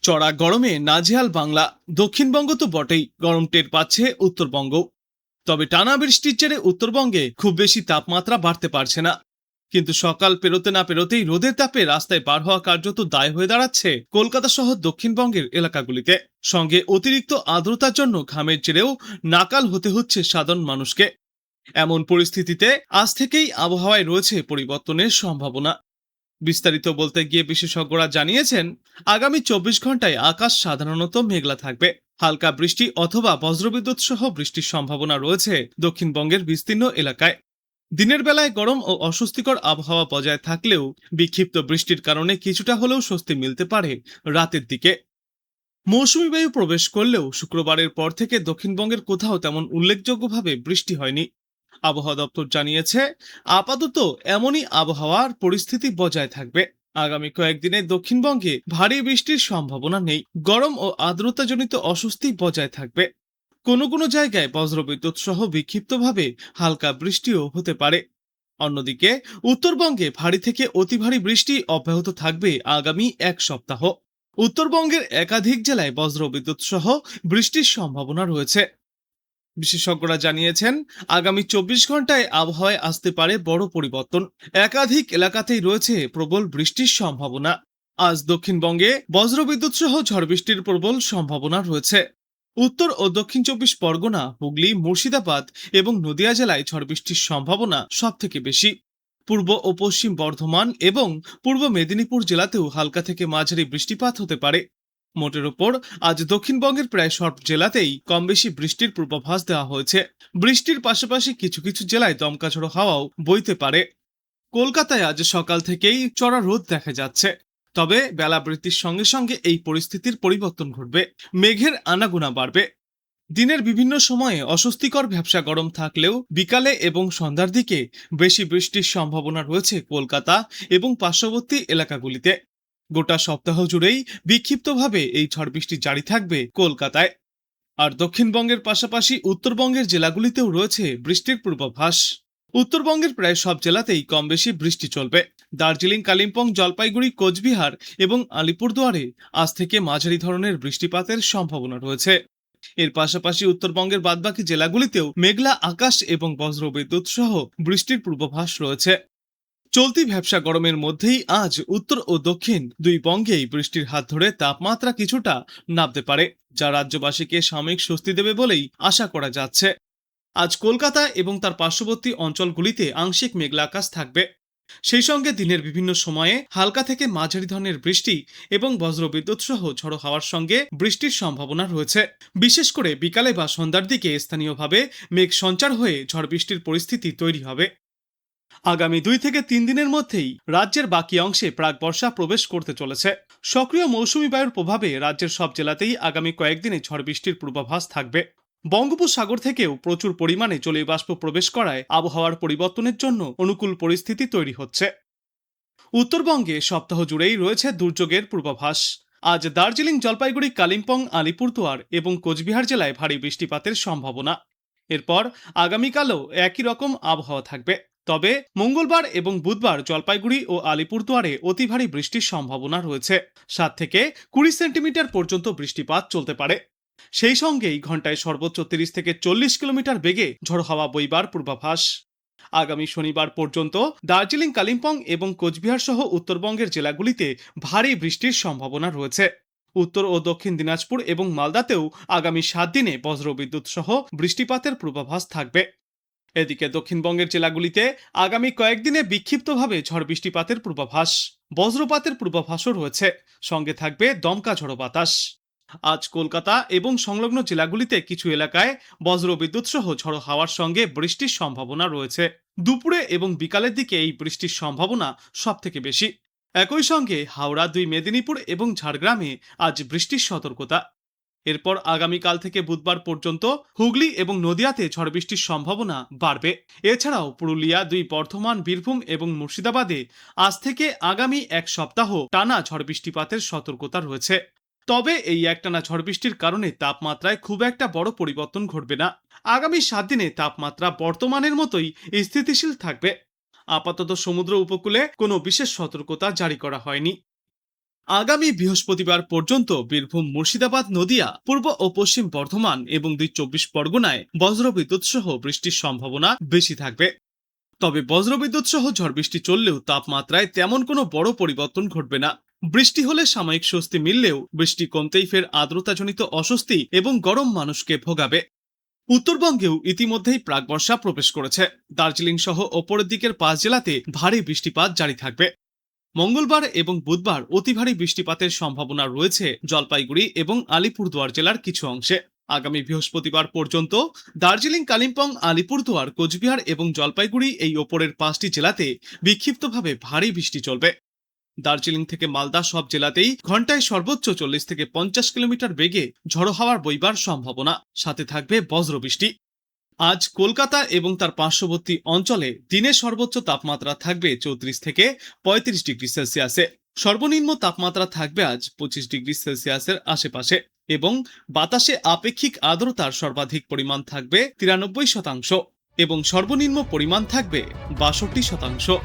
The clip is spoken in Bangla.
চড়া গরমে নাজেহাল বাংলা। দক্ষিণবঙ্গ তো বটেই, গরম টের পাচ্ছে উত্তরবঙ্গ। তবে টানা বৃষ্টির জেরে উত্তরবঙ্গে খুব বেশি তাপমাত্রা বাড়তে পারছে না। কিন্তু সকাল পেরোতে না পেরোতেই রোদের তাপে রাস্তায় বার হওয়া কার্যত দায় হয়ে দাঁড়াচ্ছে কলকাতা সহ দক্ষিণবঙ্গের এলাকাগুলিতে। সঙ্গে অতিরিক্ত আর্দ্রতার জন্য ঘামের জেরেও নাকাল হতে হচ্ছে সাধারণ মানুষকে। এমন পরিস্থিতিতে আজ থেকেই আবহাওয়ায় রয়েছে পরিবর্তনের সম্ভাবনা। বিস্তারিত বলতে গিয়ে বিশেষজ্ঞরা জানিয়েছেন, আগামী 24 ঘন্টায় আকাশ সাধারণত মেঘলা থাকবে। হালকা বৃষ্টি অথবা বজ্রবিদ্যুৎ সহ বৃষ্টির সম্ভাবনা রয়েছে দক্ষিণবঙ্গের বিস্তীর্ণ এলাকায়। দিনের বেলায় গরম ও অস্বস্তিকর আবহাওয়া বজায় থাকলেও বিক্ষিপ্ত বৃষ্টির কারণে কিছুটা হলেও স্বস্তি মিলতে পারে রাতের দিকে। মৌসুমী বায়ু প্রবেশ করলেও শুক্রবারের পর থেকে দক্ষিণবঙ্গের কোথাও তেমন উল্লেখযোগ্যভাবে বৃষ্টি হয়নি। আবহাওয়া দপ্তর জানিয়েছে, আপাতত এমনই আবহাওয়ার পরিস্থিতি বজায় থাকবে। আগামী কয়েকদিনে দক্ষিণবঙ্গে ভারী বৃষ্টির সম্ভাবনা নেই। গরম ও আর্দ্রতাজনিত অস্বস্তি বজায় থাকবে। কোনো কোনো জায়গায় বজ্রবিদ্যুৎ সহ বিক্ষিপ্তভাবে হালকা বৃষ্টিও হতে পারে। অন্যদিকে উত্তরবঙ্গে ভারী থেকে অতি ভারী বৃষ্টি অব্যাহত থাকবে আগামী এক সপ্তাহ। উত্তরবঙ্গের একাধিক জেলায় বজ্রবিদ্যুৎ সহ বৃষ্টির সম্ভাবনা রয়েছে। বিশেষজ্ঞরা জানিয়েছেন, আগামী 24 ঘন্টায় আবহাওয়ায় আসতে পারে বড় পরিবর্তন। একাধিক এলাকাতেই রয়েছে প্রবল বৃষ্টির সম্ভাবনা। আজ দক্ষিণবঙ্গে বজ্রবিদ্যুৎ সহ ঝড় বৃষ্টির প্রবল সম্ভাবনা রয়েছে। উত্তর ও দক্ষিণ 24 পরগনা, হুগলি, মুর্শিদাবাদ এবং নদিয়া জেলায় ঝড় বৃষ্টির সম্ভাবনা সব থেকে বেশি। পূর্ব ও পশ্চিম বর্ধমান এবং পূর্ব মেদিনীপুর জেলাতেও হালকা থেকে মাঝারি বৃষ্টিপাত হতে পারে। মোটের ওপর আজ দক্ষিণবঙ্গের প্রায় সব জেলাতেই কম বেশি বৃষ্টির পূর্বাভাস দেওয়া হয়েছে। বৃষ্টির পাশাপাশি কিছু কিছু জেলায় দমকা ঝোড়ো হাওয়াও বইতে পারে। কলকাতায় আজ সকাল থেকেই চড়া রোদ দেখা যাচ্ছে। তবে বেলা বৃদ্ধির সঙ্গে সঙ্গে এই পরিস্থিতির পরিবর্তন ঘটবে। মেঘের আনাগোনা বাড়বে। দিনের বিভিন্ন সময়ে অস্বস্তিকর ভ্যাপসা গরম থাকলেও বিকালে এবং সন্ধ্যার দিকে বেশি বৃষ্টির সম্ভাবনা রয়েছে কলকাতা এবং পার্শ্ববর্তী এলাকাগুলিতে। গোটা সপ্তাহ জুড়েই বিক্ষিপ্তভাবে এই ঝড় বৃষ্টি জারি থাকবে কলকাতায়। আর দক্ষিণবঙ্গের পাশাপাশি উত্তরবঙ্গের জেলাগুলিতেও রয়েছে বৃষ্টির পূর্বাভাস। উত্তরবঙ্গের প্রায় সব জেলাতেই কম বেশি বৃষ্টি চলবে। দার্জিলিং, কালিম্পং, জলপাইগুড়ি, কোচবিহার এবং আলিপুরদুয়ারে আজ থেকে মাঝারি ধরনের বৃষ্টিপাতের সম্ভাবনা রয়েছে। এর পাশাপাশি উত্তরবঙ্গের বাদবাকি জেলাগুলিতেও মেঘলা আকাশ এবং বজ্রবিদ্যুৎ সহ বৃষ্টির পূর্বাভাস রয়েছে। চলতি ভ্যাপসা গরমের মধ্যেই আজ উত্তর ও দক্ষিণ দুই বঙ্গেই বৃষ্টির হাত ধরে তাপমাত্রা কিছুটা নামতে পারে, যা রাজ্যবাসীকে সাময়িক স্বস্তি দেবে বলেই আশা করা যাচ্ছে। আজ কলকাতা এবং তার পার্শ্ববর্তী অঞ্চলগুলিতে আংশিক মেঘলা আকাশ থাকবে। সেই সঙ্গে দিনের বিভিন্ন সময়ে হালকা থেকে মাঝারি ধরনের বৃষ্টি এবং বজ্রবিদ্যুৎ সহ ঝড়ো হাওয়ার সঙ্গে বৃষ্টির সম্ভাবনা রয়েছে। বিশেষ করে বিকালে বা সন্ধ্যার দিকে স্থানীয়ভাবে মেঘ সঞ্চার হয়ে ঝড় বৃষ্টির পরিস্থিতি তৈরি হবে। আগামী 2 থেকে 3 দিনের মধ্যেই রাজ্যের বাকি অংশে প্রাক বর্ষা প্রবেশ করতে চলেছে। সক্রিয় মৌসুমী বায়ুর প্রভাবে রাজ্যের সব জেলাতেই আগামী কয়েকদিনে ঝড় বৃষ্টির পূর্বাভাস থাকবে। বঙ্গোপসাগর থেকেও প্রচুর পরিমাণে জলীয় বাষ্প প্রবেশ করায় আবহাওয়ার পরিবর্তনের জন্য অনুকূল পরিস্থিতি তৈরি হচ্ছে। উত্তরবঙ্গে সপ্তাহ জুড়েই রয়েছে দুর্যোগের পূর্বাভাস। আজ দার্জিলিং, জলপাইগুড়ি, কালিম্পং, আলিপুরদুয়ার এবং কোচবিহার জেলায় ভারী বৃষ্টিপাতের সম্ভাবনা। এরপর আগামীকালও একই রকম আবহাওয়া থাকবে। তবে মঙ্গলবার এবং বুধবার জলপাইগুড়ি ও আলিপুরদুয়ারে অতি ভারী বৃষ্টির সম্ভাবনা রয়েছে। 7 থেকে 20 সেন্টিমিটার পর্যন্ত বৃষ্টিপাত চলতে পারে। সেই সঙ্গেই ঘন্টায় সর্বোচ্চ 30 থেকে 40 কিলোমিটার বেগে ঝড়ো হাওয়া বইবার পূর্বাভাস। আগামী শনিবার পর্যন্ত দার্জিলিং, কালিম্পং এবং কোচবিহার সহ উত্তরবঙ্গের জেলাগুলিতে ভারী বৃষ্টির সম্ভাবনা রয়েছে। উত্তর ও দক্ষিণ দিনাজপুর এবং মালদাতেও আগামী 7 দিনে বজ্রবিদ্যুৎ সহ বৃষ্টিপাতের পূর্বাভাস থাকবে। এদিকে দক্ষিণবঙ্গের জেলাগুলিতে আগামী কয়েকদিনে বিক্ষিপ্তভাবে ঝড় বৃষ্টিপাতের পূর্বাভাস, বজ্রপাতের পূর্বাভাসও রয়েছে। সঙ্গে থাকবে দমকা ঝড়ো বাতাস। আজ কলকাতা এবং সংলগ্ন জেলাগুলিতে কিছু এলাকায় বজ্রবিদ্যুৎ সহ ঝড়ো হাওয়ার সঙ্গে বৃষ্টির সম্ভাবনা রয়েছে। দুপুরে এবং বিকালের দিকে এই বৃষ্টির সম্ভাবনা সব থেকে বেশি। একই সঙ্গে হাওড়া, 2 মেদিনীপুর এবং ঝাড়গ্রামে আজ বৃষ্টির সতর্কতা। এরপর আগামীকাল থেকে বুধবার পর্যন্ত হুগলি এবং নদিয়াতে ঝড় বৃষ্টির সম্ভাবনা বাড়বে। এছাড়াও পুরুলিয়া, 2 বর্ধমান, বীরভূম এবং মুর্শিদাবাদে আজ থেকে আগামী এক সপ্তাহ টানা ঝড় বৃষ্টিপাতের সতর্কতা রয়েছে। তবে এই একটানা ঝড় বৃষ্টির কারণে তাপমাত্রায় খুব একটা বড় পরিবর্তন ঘটবে না। আগামী 7 দিনে তাপমাত্রা বর্তমানের মতোই স্থিতিশীল থাকবে। আপাতত সমুদ্র উপকূলে কোনো বিশেষ সতর্কতা জারি করা হয়নি। আগামী বৃহস্পতিবার পর্যন্ত বীরভূম, মুর্শিদাবাদ, নদিয়া, পূর্ব ও পশ্চিম বর্ধমান এবং ২ পরগনায় বজ্রবিদ্যুৎ সহ বৃষ্টির সম্ভাবনা বেশি থাকবে। তবে বজ্রবিদ্যুৎ সহ ঝড় বৃষ্টি চললেও তাপমাত্রায় তেমন কোনো বড় পরিবর্তন ঘটবে না। বৃষ্টি হলে সাময়িক স্বস্তি মিললেও বৃষ্টি কমতেই ফের আর্দ্রতাজনিত অস্বস্তি এবং গরম মানুষকে ভোগাবে। উত্তরবঙ্গেও ইতিমধ্যেই প্রাকবর্ষা প্রবেশ করেছে। দার্জিলিং সহ ওপরের দিকের 5 জেলাতে ভারী বৃষ্টিপাত জারি থাকবে। মঙ্গলবার এবং বুধবার অতি ভারী বৃষ্টিপাতের সম্ভাবনা রয়েছে জলপাইগুড়ি এবং আলিপুরদুয়ার জেলার কিছু অংশে। আগামী বৃহস্পতিবার পর্যন্ত দার্জিলিং, কালিম্পং, আলিপুরদুয়ার, কোচবিহার এবং জলপাইগুড়ি এই ওপরের 5টি জেলাতে বিক্ষিপ্তভাবে ভারী বৃষ্টি চলবে। দার্জিলিং থেকে মালদা সব জেলাতেই ঘন্টায় সর্বোচ্চ 40 থেকে 50 কিলোমিটার বেগে ঝড়ো হাওয়ার বইবার সম্ভাবনা, সাথে থাকবে বজ্রবৃষ্টি। আজ কলকাতা এবং তার পার্শ্ববর্তী অঞ্চলে দিনের সর্বোচ্চ তাপমাত্রা থাকবে 34 থেকে 35 ডিগ্রি সেলসিয়াসে। সর্বনিম্ন তাপমাত্রা থাকবে আজ 25 ডিগ্রি সেলসিয়াসের আশেপাশে এবং বাতাসে আপেক্ষিক আর্দ্রতার সর্বাধিক পরিমাণ থাকবে 93% এবং সর্বনিম্ন পরিমাণ থাকবে 62%।